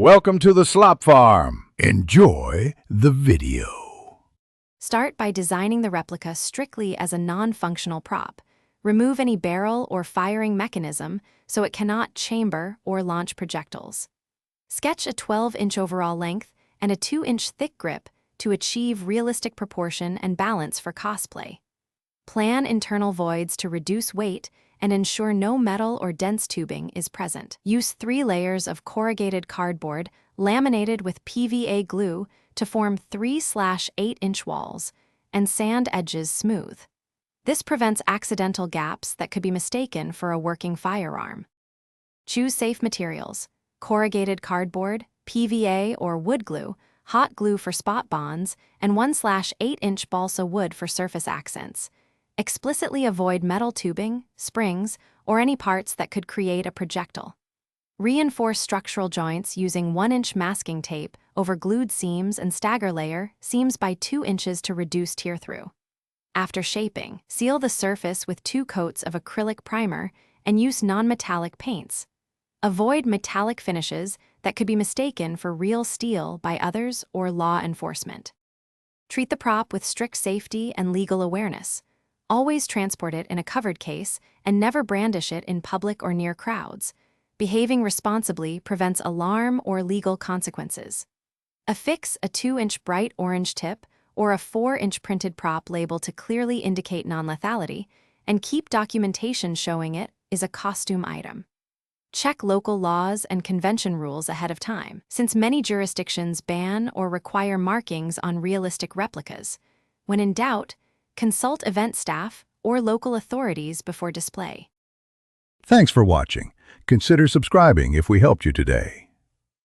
Welcome to the slop farm. Enjoy the video. Start by designing the replica strictly as a non-functional prop. Remove any barrel or firing mechanism so it cannot chamber or launch projectiles. Sketch a 12-inch overall length and a 2-inch thick grip to achieve realistic proportion and balance for cosplay. Plan internal voids to reduce weight and ensure no metal or dense tubing is present. Use 3 layers of corrugated cardboard laminated with PVA glue to form 3/8-inch walls and sand edges smooth. This prevents accidental gaps that could be mistaken for a working firearm. Choose safe materials: corrugated cardboard, PVA or wood glue, hot glue for spot bonds, and 1/8-inch balsa wood for surface accents. Explicitly avoid metal tubing, springs, or any parts that could create a projectile. Reinforce structural joints using 1-inch masking tape over glued seams and stagger layer seams by 2 inches to reduce tear-through. After shaping, seal the surface with 2 coats of acrylic primer and use non-metallic paints. Avoid metallic finishes that could be mistaken for real steel by others or law enforcement. Treat the prop with strict safety and legal awareness. Always transport it in a covered case and never brandish it in public or near crowds. Behaving responsibly prevents alarm or legal consequences. Affix a 2-inch bright orange tip or a 4-inch printed prop label to clearly indicate non-lethality, and keep documentation showing it is a costume item. Check local laws and convention rules ahead of time, since many jurisdictions ban or require markings on realistic replicas. When in doubt, consult event staff or local authorities before display. Thanks for watching. Consider subscribing if we helped you today.